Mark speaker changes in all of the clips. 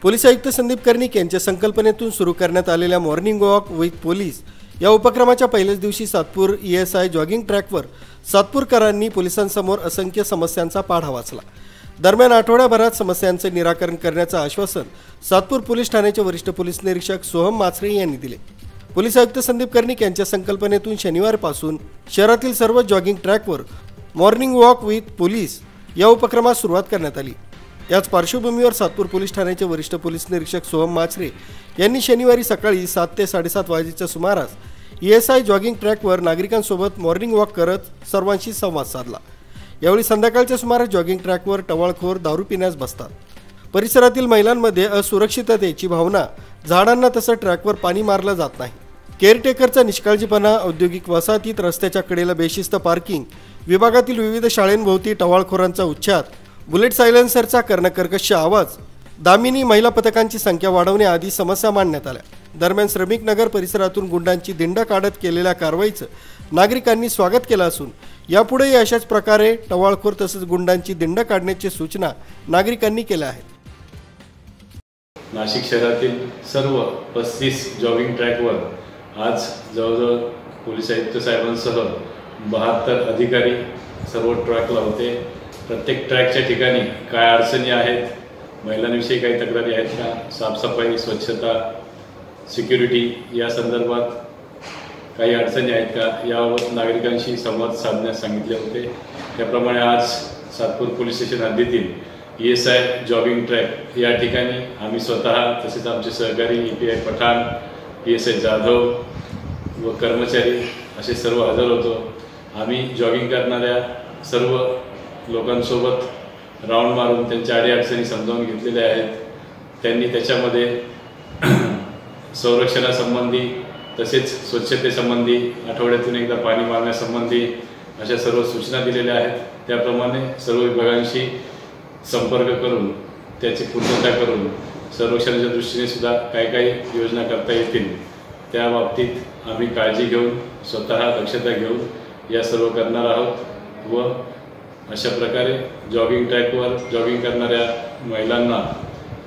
Speaker 1: Police आयुक्त संदीप कर्णिक यांच्या संकल्पनेतून सुरू करण्यात आलेल्या मॉर्निंग वॉक विथ पोलीस या उपक्रमाच्या पहिल्याच दिवशी सातपूर ESI जॉगिंग ट्रॅकवर सातपूरकरांनी पोलिसांसमोर असंख्य समस्यांचा पाढा वाचला। दरम्यान आठवड्याभरात समस्यांचे निराकरण करण्याचे आश्वासन सातपूर पोलीस ठाण्याचे वरिष्ठ पोलीस निरीक्षक सोहम माचरे यांनी दिले। पोलीस आयुक्त संदीप कर्णिक यांच्या संकल्पनेतून शनिवारपासून शहरातील सर्व जॉगिंग ट्रॅकवर मॉर्निंग वॉक विथ पोलीस या उपक्रमास सुरुवात करण्यात आली। याच पार्श्वभूमीवर सातपूर पोलीस ठाण्याचे वरिष्ठ पोलीस निरीक्षक सोहम माचरे यांनी शनिवारी सकाळी 7 ते 7:30 वाजेच्या सुमारास ESI जॉगिंग ट्रॅकवर नागरिकांसोबत मॉर्निंग वॉक करत सर्वांशी संवाद साधला। यावेळी संध्याकाळच्या सुमारास जॉगिंग ट्रॅकवर टवाळखोर दारू पिण्यास बसतात। परिसरातील महिलांमध्ये असुरक्षिततेची भावना, झाडांना तसं ट्रॅकवर पाणी मारलं जात नाही। केअरटेकरचा निष्काळजीपणा, औद्योगिक वसाहतीत रस्त्याच्या कडेला बेशिस्त पार्किंग, विभागातील विविध शाळांभोवती टवाळखोरांचा उच्छाद, बुलेट सायलेन्सरचा कर्णकर्कश आवाज, दामिनी महिला पथकांची संख्या वाढवणे आदी समस्या मांडण्यात आल्या। दरम्यान श्रमिक नगर परिसरातून गुंडांची दिंड काढत केलेल्या कारवाईचं नागरिकांनी स्वागत केलं असून यापुढेही अशाच प्रकारे टवाळखोर तसंच गुंडांची दिंड काढण्याची सूचना नागरिकांनी केल्या आहेत।
Speaker 2: नाशिक शहरातील सर्व 35 जॉगिंग ट्रॅकवर आज जवळजवळ पोलीस आयुक्त साहेबांसह 72 अधिकारी सर्व ट्रॅकला होते। प्रत्येक ट्रॅकच्या ठिकाणी काय अडचणी आहेत, महिलांविषयी काही तक्रारी आहेत का, साफसफाई, स्वच्छता, सिक्युरिटी या संदर्भात काही अडचणी आहेत का यावर नागरिकांशी संवाद साधण्यास सांगितले होते। त्याप्रमाणे आज सातपूर पोलीस स्टेशन हद्दीतील ESI जॉगिंग ट्रॅक या ठिकाणी आम्ही स्वतः तसेच आमचे सहकारी EPI पठाण, PSI जाधव व कर्मचारी असे सर्व हजर होतो। आम्ही जॉगिंग करणाऱ्या सर्व लोकांसोबत राऊंड मारून त्यांच्या अडीअडचणी समजावून घेतलेल्या आहेत। त्यांनी त्याच्यामध्ये संरक्षणासंबंधी तसेच स्वच्छतेसंबंधी, आठवड्यातून एकदा पाणी मारण्यासंबंधी अशा सर्व सूचना दिलेल्या आहेत। त्याप्रमाणे सर्व विभागांशी संपर्क करून त्याची पूर्तता करून संरक्षणाच्या दृष्टीने सुद्धा काही योजना करता येतील त्या बाबतीत आम्ही काळजी घेऊन स्वतः दक्षता घेऊन या सर्व करणार आहोत व अशा प्रकारे जॉगिंग ट्रॅकवर जॉगिंग करणाऱ्या महिलांना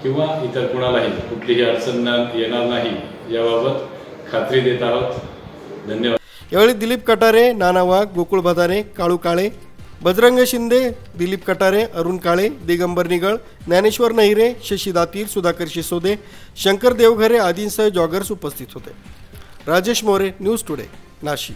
Speaker 2: किंवा इतर कुणालाही कुठलीही अडचण येणार नाही याबाबत खात्री देत आहोत। धन्यवाद।
Speaker 1: यावेळी दिलीप कटारे, नाना वाघ, गोकुळ भदाने, काळू काळे, बजरंग शिंदे, दिलीप कटारे, अरुण काळे, दिगंबर निगळ, ज्ञानेश्वर नहिरे, शशी दातीर, सुधाकर शिसोदे, शंकर देवघरे आदींसह जॉगर्स उपस्थित होते। Rajesh More, news today, Nashik.